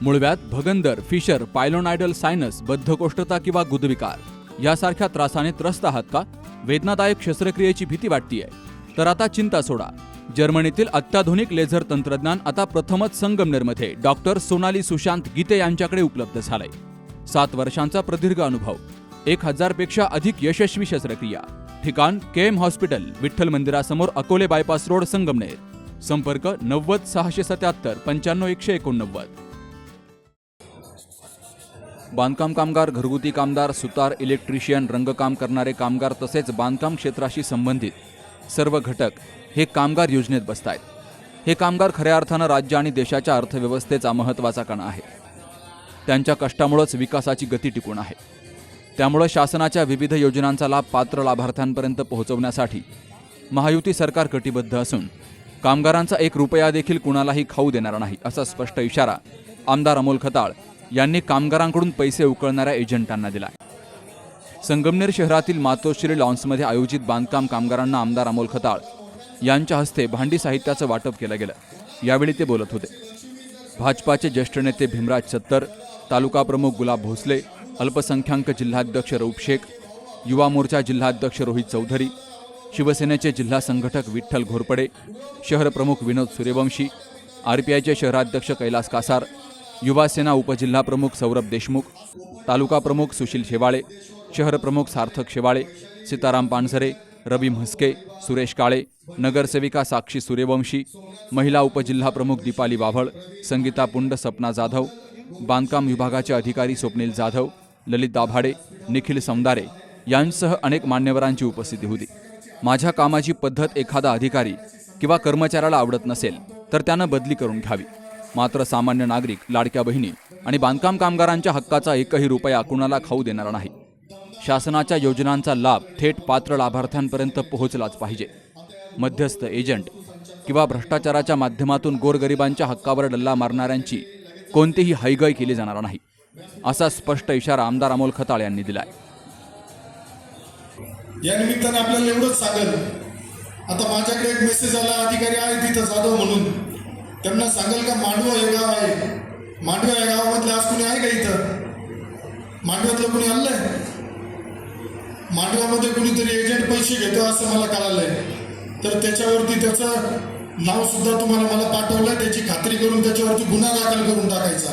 मूळव्याध, भगंदर, fissure, पायलोनायडल sinus, बद्धकोष्ठता किंवा गुदविकार यासारख्या त्रासाने त्रस्त आहात का? वेदनादायक शस्त्रक्रियेची भीती वाटतेय? तर आता चिंता सोडा. जर्मनीतील अत्याधुनिक लेझर तंत्रज्ञान आता प्रथमच संगमनेरमध्ये डॉक्टर सोनाली सुशांत गीते यांच्याकडे उपलब्ध झालंय. 7 वर्षांचा प्रदीर्घ अनुभव, 1000 पेक्षा अधिक यशस्वी शस्त्रक्रिया. ठिकाण केएम हॉस्पिटल, विठ्ठल मंदिरासमोर, अकोले बायपास रोड, संगमनेर. संपर्क 90 677 95 189. बांधकाम कामगार, घरगुती कामगार, सुतार, इलेक्ट्रिशियन, रंगकाम करणारे कामगार तसेच बांधकाम क्षेत्राशी संबंधित सर्व घटक हे कामगार योजनेत बसतायत. हे कामगार खऱ्या अर्थानं राज्य आणि देशाच्या अर्थव्यवस्थेचा महत्त्वाचा कणा आहे. त्यांच्या कष्टामुळेच विकासाची गती टिकून आहे. त्यामुळे शासनाच्या विविध योजनांचा लाभ पात्र लाभार्थ्यांपर्यंत पोहोचवण्यासाठी महायुती सरकार कटिबद्ध असून कामगारांचा 1 रुपया देखील कुणालाही खाऊ देणार नाही, असा स्पष्ट इशारा आमदार अमोल खताळ यांनी कामगारांकडून पैसे उकळणाऱ्या एजंटांना दिला. संगमनेर शहरातील मातोश्री लॉन्समध्ये आयोजित बांधकाम कामगारांना आमदार अमोल खताळ यांच्या हस्ते भांडी साहित्याचं वाटप केलं गेलं. यावेळी ते बोलत होते. भाजपाचे ज्येष्ठ नेते भीमराज सत्तर, तालुका प्रमुख गुलाब भोसले, अल्पसंख्याक जिल्हाध्यक्ष रऊफ शेख, युवा मोर्चा जिल्हाध्यक्ष रोहित चौधरी, शिवसेनेचे जिल्हा संघटक विठ्ठल घोरपडे, शहर प्रमुख विनोद सूर्यवंशी, आरपीआयचे शहराध्यक्ष कैलास कासार, युवा सेना उपजिल्हा प्रमुख सौरभ देशमुख, तालुका प्रमुख सुशील शेवाळे, शहर प्रमुख सार्थक शेवाळे, सीताराम पानसरे, रवी म्हस्के, सुरेश काळे, नगरसेविका साक्षी सूर्यवंशी, महिला उपजिल्हा प्रमुख दीपाली वाभळ, संगीता पुंड, सपना जाधव, बांधकाम विभागाचे अधिकारी स्वप्नील जाधव, ललित दाभाडे, निखिल सौंदारे यांसह अनेक मान्यवरांची उपस्थिती होती. माझ्या कामाची पद्धत एखादा अधिकारी किंवा कर्मचाऱ्याला आवडत नसेल तर त्यानं बदली करून घ्यावी. मात्र सामान्य नागरिक, लाडक्या बहिणी आणि बांधकाम कामगारांच्या हक्काचा 1ही रुपया कुणाला खाऊ देणार नाही. शासनाच्या योजनांचा लाभ थेट पात्र लाभार्थ्यांपर्यंत पोहोचलाच पाहिजे. मध्यस्थ, एजंट किंवा भ्रष्टाचाराच्या माध्यमातून गोरगरिबांच्या हक्कावर डल्ला मारणाऱ्यांची कोणतीही हयगय केली जाणार नाही, असा स्पष्ट इशारा आमदार अमोल खताळ यांनी दिलाय. या निमित्तानं आपल्याला एवढंच सांगेल, आता माझ्याकडे एक मेसेज आला, अधिकारी आहे तिथं जाधव म्हणून, त्यांना सांगेल का मांडवा हे गाव आहे, मांडवा या गावामधले आज कुणी आहे का इथं? मांडव्यातलं कुणी आलंय? मांडव्यामध्ये कुणीतरी एजंट पैसे घेतो असं मला कळालंय. तर त्याच्यावरती त्याचं नाव सुद्धा तुम्हाला मला पाठवलंय, त्याची खात्री करून त्याच्यावरती गुन्हा दाखल करून टाकायचा.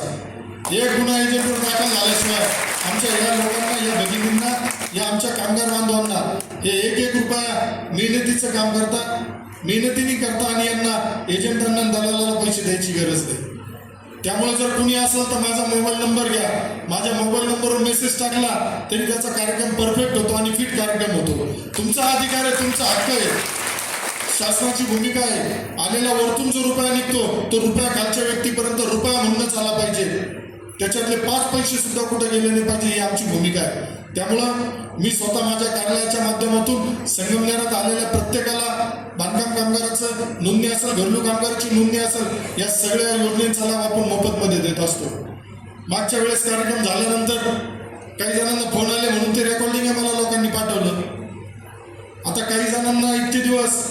एक गुन्हा एजंटवर दाखल झाल्याशिवाय आमच्या या लोकांना, या भगिनींना, या आमच्या कामगार बांधवांना हे 1 रुपया मेहनतीचं काम करतात, मेहनतीने करता आणि यांना एजंटांना दलालाला पैसे द्यायची गरज नाही. त्यामुळे जर कुणी असेल तर माझा मोबाईल नंबर घ्या, माझ्या मोबाईल नंबरवर मेसेज टाकला तरी त्याचा कार्यक्रम परफेक्ट होतो आणि फिट कार्यक्रम होतो. तुमचा अधिकार आहे, तुमचा हक्क आहे, शासनाची भूमिका आहे. आलेला वरतून जो रुपया निघतो तो रुपया खालच्या व्यक्तीपर्यंत रुपया म्हणूनच आला पाहिजे. त्याच्यातले 5 पैसे सुद्धा कुठे गेले नाही पाहिजे, ही आमची भूमिका आहे. त्यामुळं मी स्वतः माझ्या कार्यालयाच्या माध्यमातून संगमनेरात आलेल्या प्रत्येकाला बांधकाम कामगाराचं नोंदणी असेल, घरेलू कामगाराची नोंदणी असेल, या सगळ्या योजनेचा लाभ आपण मोफतमध्ये देत असतो. मागच्या वेळेस कार्यक्रम झाल्यानंतर काही जणांना फोन आले म्हणून ते रेकॉर्डिंग मला लोकांनी पाठवलं. आता काही जणांना इतके दिवस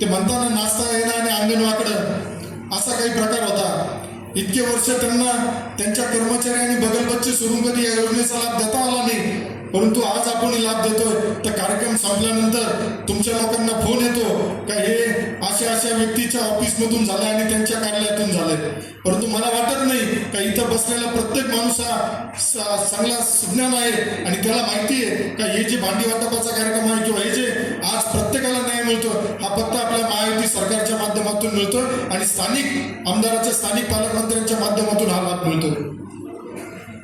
ते म्हणताना नाचता येणं आणि अंगण वाकडं असा काही प्रकार होता. इतके वर्ष त्यांना त्यांच्या कर्मचारी आणि बगलबच्चे सोडून कधी या योजनेचा लाभ देता आला नाही. परंतु आज आपण लाभ देतोय. तर कार्यक्रम संपल्यानंतर तुमच्या लोकांना फोन येतो का हे अशा व्यक्तीच्या ऑफिसमधून झालंय आणि त्यांच्या कार्यालयातून झालंय. परंतु मला वाटत नाही का इथं बसलेला प्रत्येक माणूस हा चांगला सुज्ञान आहे आणि त्याला माहिती आहे का हे जे भांडी वाटपाचा कार्यक्रम आहे किंवा हे जे आज प्रत्येकाला न्याय मिळतो हा फक्त आपल्या महायुती सरकारच्या माध्यमातून मिळतो आणि स्थानिक आमदाराच्या, स्थानिक पालकमंत्र्यांच्या माध्यमातून हा लाभ मिळतो.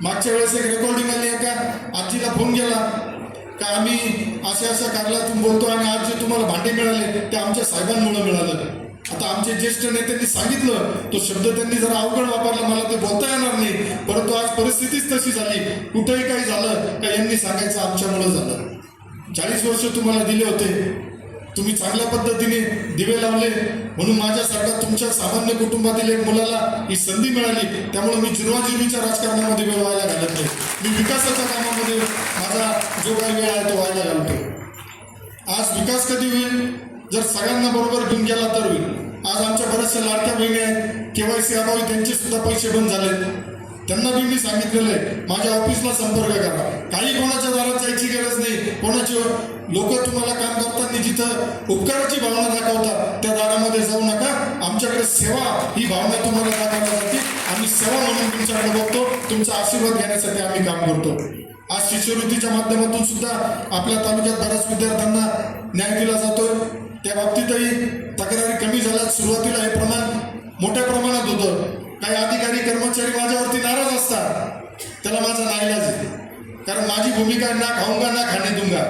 मागच्या वेळेस एक रेकॉर्डिंग आली, एका आजीला फोन गेला का आम्ही अशा कार्यालयातून बोलतो आणि आज जे तुम्हाला भांडे मिळाले ते आमच्या साहेबांमुळे मिळालं. आता आमचे ज्येष्ठ नेत्यांनी सांगितलं, तो शब्द त्यांनी जरा अवघड वापरला, मला ते बोलता येणार नाही. परंतु आज परिस्थितीच तशी झाली, कुठेही काही झालं का यांनी सांगायचं आमच्यामुळे झालं. 40 वर्ष तुम्हाला दिले होते, तुम्ही चांगल्या पद्धतीने दिवे लावले म्हणून माझ्यासारखा तुमच्या सामान्य कुटुंबातील एक मुलाला ही संधी मिळाली. त्यामुळे मी जुनवाजुनीच्या राजकारणामध्ये वेळ व्हायला घालत नाही. मी विकासाच्या कामामध्ये माझा जो काही वेळ आहे तो व्हायला घालतो. आज विकास कधी होईल? जर सगळ्यांना बरोबर घेऊन गेला तर होईल. आज आमच्या बऱ्याचशा लाडक्या बहिणी आहेत, केवायसी अभावी त्यांचे सुद्धा पैसे बंद झाले. त्यांना बी मी सांगितलेलं आहे, माझ्या ऑफिसला संपर्क करा. काही कोणाच्या दारात जायची गरज नाही. कोणाचे लोक तुम्हाला काम करताना जिथं उपकाराची भावना दाखवतात त्या दारामध्ये जाऊ नका. आमच्याकडे सेवा ही भावना तुम्हाला दाखवली जाते. आम्ही सेवा म्हणून तुमच्याकडे बघतो, तुमचा आशीर्वाद घेण्यासाठी आम्ही काम करतो. आज शिष्यवृत्तीच्या माध्यमातून सुद्धा आपल्या तालुक्यात बऱ्याच विद्यार्थ्यांना न्याय दिला जातोय. त्या बाबतीतही तक्रारी कमी झाल्या. सुरुवातीला हे प्रमाण मोठ्या प्रमाणात होतं. काही अधिकारी कर्मचारी माझ्यावरती नाराज असतात, त्याला माझा नाईलाज आहे. कारण माझी भूमिका ना खाऊंगा ना खाणे दूंगा.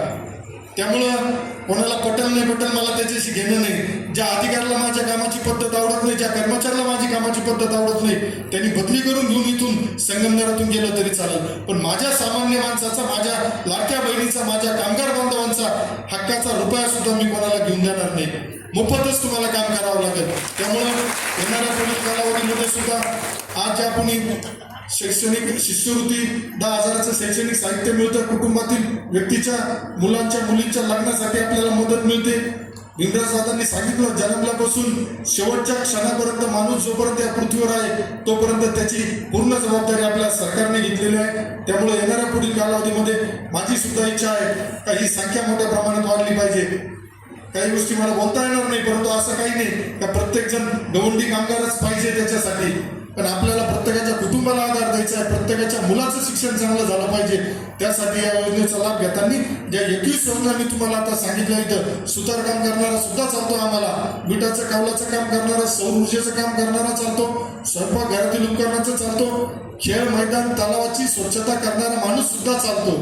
त्यामुळं कोणाला पटेल नाही पटेल मला त्याच्याशी घेणं नाही. ज्या अधिकाऱ्याला माझ्या कामाची पद्धत आवडत नाही, ज्या कर्मचाऱ्याला माझी कामाची पद्धत आवडत नाही, त्यांनी बदली करून घेऊन इथून संगमनेरातून गेलं तरी चालेल. पण माझ्या सामान्य माणसाचा, माझ्या लाडक्या बहिणीचा, माझ्या कामगार बांधवांचा हक्काचा रुपया सुद्धा मी कोणाला घेऊन देणार नाही. मोफतच तुम्हाला काम करावं लागेल. त्यामुळं येणाऱ्या पुढील कालावधीमध्ये सुद्धा आज ज्या कोणी शैक्षणिक शिष्यवृत्ती 10,000चं शैक्षणिक साहित्य मिळतं, कुटुंबातील व्यक्तीच्या मुलांच्या मुलींच्या लग्नासाठी आपल्याला मदत मिळते. इंद्रज दादांनी सांगितलं, जन्मल्यापासून शेवटच्या क्षणापर्यंत माणूस जोपर्यंत या पृथ्वीवर आहे तोपर्यंत त्याची पूर्ण जबाबदारी आपल्या सरकारने घेतलेली आहे. त्यामुळे येणाऱ्या पुढील कालावधीमध्ये माझी सुद्धा इच्छा आहे का ही संख्या मोठ्या प्रमाणात वाढली पाहिजे. काही गोष्टी मला बोलता येणार नाही, परंतु असं काही नाही का प्रत्येक जण गवंडी कामगारच पाहिजे त्याच्यासाठी. पण आपल्याला प्रत्येकाच्या कुटुंबाला आधार द्यायचा आहे, प्रत्येकाच्या मुलाचं शिक्षण चांगलं झालं पाहिजे. त्यासाठी या योजनेचा लाभ घेताना ज्या 21 योजना मी तुम्हाला आता सांगितलं, इथं सुतारकाम करणारा सुद्धा चालतो, आम्हाला विटाचं कावलाचं काम करणारा, सौर ऊर्जेचं काम करणारा चालतो, स्वयंपाक घरातील उपकरणाचं चालतो, खेळ मैदान तलावाची स्वच्छता करणारा माणूस सुद्धा चालतो.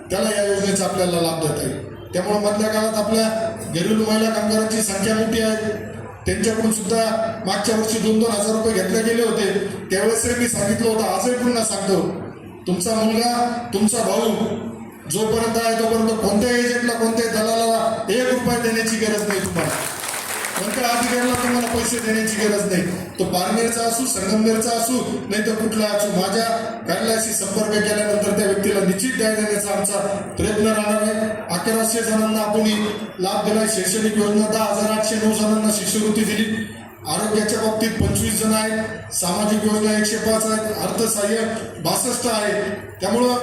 त्याला या योजनेचा आपल्याला लाभ देता येईल. त्यामुळे मधल्या काळात आपल्या घरेलू महिला कामगारांची संख्या मोठी आहे. त्यांच्याकडून सुद्धा मागच्या वर्षी 2-2 हजार रुपये घेतले गेले होते. त्यावेळेस मी सांगितलं होतं, आजही पुन्हा सांगतो, तुमचा मुलगा, तुमचा भाऊ जोपर्यंत आहे तोपर्यंत कोणत्या एजंटला, कोणत्याही दलाला 1 रुपया देण्याची गरज नाही. तुम्हाला कोणत्या अधिकाऱ्याला तुम्हाला पैसे देण्याची गरज नाही. तो पारनेरचा असू, संगमनेरचा असू, नाही तर कुठला असू, माझ्या कार्यालयाशी संपर्क केल्यानंतर त्या व्यक्तीला निश्चित न्याय देण्याचा आमचा प्रयत्न राहणार आहे. 1100 जणांना आपण लाभ दिलाय. शैक्षणिक योजना 10,809 जणांना शिष्यवृत्ती दिली. आरोग्याच्या बाबतीत 25 जण आहेत. सामाजिक योजना 105 आहेत. अर्थसहाय्य 62 आहे. त्यामुळं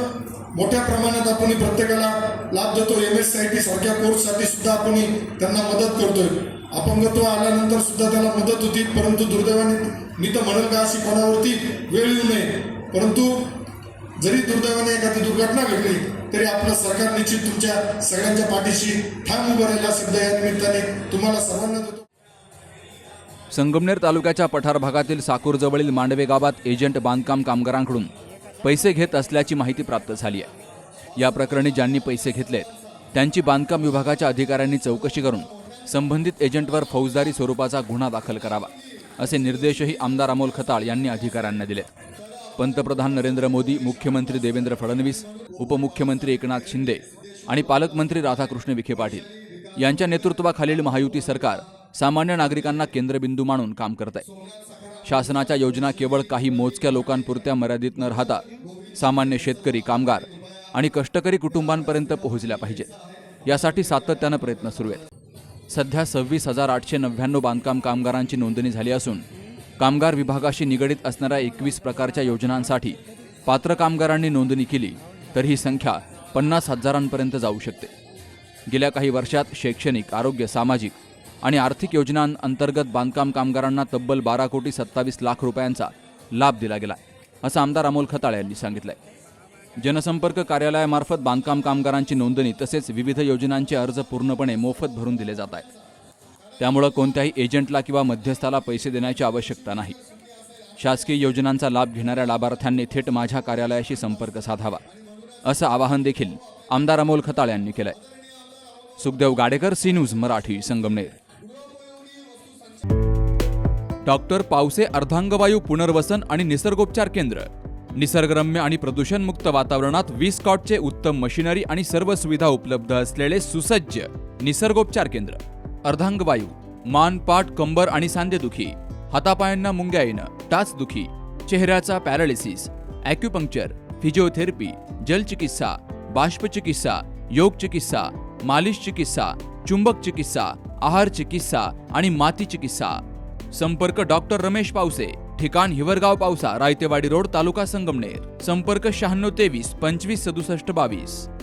मोठ्या प्रमाणात आपण प्रत्येकाला लाभ देतो. MSCIT सारख्या कोर्ससाठी सुद्धा आपण त्यांना मदत करतोय. अपंगत्व आल्यानंतर सुद्धा त्याला मदत होती, परंतु दुर्दैवाने मी तर म्हणेल का अशी कोणावरती वेळ येऊ नये. परंतु जरी दुर्दैवाने एखादी दुर्घटना घडली तरी आपलं सरकार निश्चित तुमच्या सगळ्यांच्या पाठीशी ठाम उभं राहिला शब्द या निमित्ताने तुम्हाला सर्वांना देतो. संगमनेर तालुक्याच्या पठार भागातील साकूरजवळील मांडवे गावात एजंट बांधकाम कामगारांकडून पैसे घेत असल्याची माहिती प्राप्त झाली आहे. या प्रकरणी ज्यांनी पैसे घेतलेत त्यांची बांधकाम विभागाच्या अधिकाऱ्यांनी चौकशी करून संबंधित एजंटवर फौजदारी स्वरूपाचा गुन्हा दाखल करावा, असे निर्देशही आमदार अमोल खताळ यांनी अधिकाऱ्यांना दिले. पंतप्रधान नरेंद्र मोदी, मुख्यमंत्री देवेंद्र फडणवीस, उपमुख्यमंत्री एकनाथ शिंदे आणि पालकमंत्री राधाकृष्ण विखे पाटील यांच्या नेतृत्वाखालील महायुती सरकार सामान्य नागरिकांना केंद्रबिंदू मानून काम करत आहे. शासनाच्या योजना केवळ काही मोजक्या लोकांपुरत्या मर्यादित न राहता सामान्य शेतकरी, कामगार आणि कष्टकरी कुटुंबांपर्यंत पोहोचल्या पाहिजेत, यासाठी सातत्यानं प्रयत्न सुरू आहेत. सध्या 26,899 बांधकाम कामगारांची नोंदणी झाली असून कामगार विभागाशी निगडीत असणाऱ्या 21 प्रकारच्या योजनांसाठी पात्र कामगारांनी नोंदणी केली तर ही संख्या 50,000पर्यंत जाऊ शकते. गेल्या काही वर्षात शैक्षणिक, आरोग्य, सामाजिक आणि आर्थिक योजनांअंतर्गत बांधकाम कामगारांना तब्बल 12,27 लाख रुपयांचा लाभ दिला गेला, असं आमदार अमोल खताळ यांनी सांगितलंय. जनसंपर्क कार्यालयामार्फत बांधकाम कामगारांची नोंदणी तसेच विविध योजनांचे अर्ज पूर्णपणे मोफत भरून दिले जात आहेत. त्यामुळे कोणत्याही एजंटला किंवा मध्यस्थाला पैसे देण्याची आवश्यकता नाही. शासकीय योजनांचा लाभ घेणाऱ्या लाभार्थ्यांनी थेट माझ्या कार्यालयाशी संपर्क साधावा, असं आवाहन देखील आमदार अमोल खताळ यांनी केलंय. Sukhdev Gadekar, C news Marathi, Sangamner. Doctor Pawse अर्धांगवायू पुनर्वसन आणि निसर्गोपचार केंद्र. निसर्गरम्य आणि प्रदूषणमुक्त वातावरणात 20 कॉटचे उत्तम मशिनरी आणि सर्व सुविधा उपलब्ध असलेले सुसज्ज निसर्गोपचार केंद्र. अर्धांगवायू, मान, पाठ, कंबर आणि सांधेदुखी, हातापायांना मुंग्या येणं, टाचदुखी, चेहऱ्याचा पॅरालिसिस, ॲक्युपंक्चर, फिजिओथेरपी, जलचिकित्सा, बाष्पचिकित्सा, योग चिकित्सा, मालिश चिकित्सा, चुंबक चिकित्सा, आहार चिकित्सा आणि माती चिकित्सा. संपर्क डॉक्टर रमेश पावसे, ठिकाण हिवरगाव पावसा, रायतेवाडी रोड, तालुका संगमनेर. संपर्क 9623 25 67 22.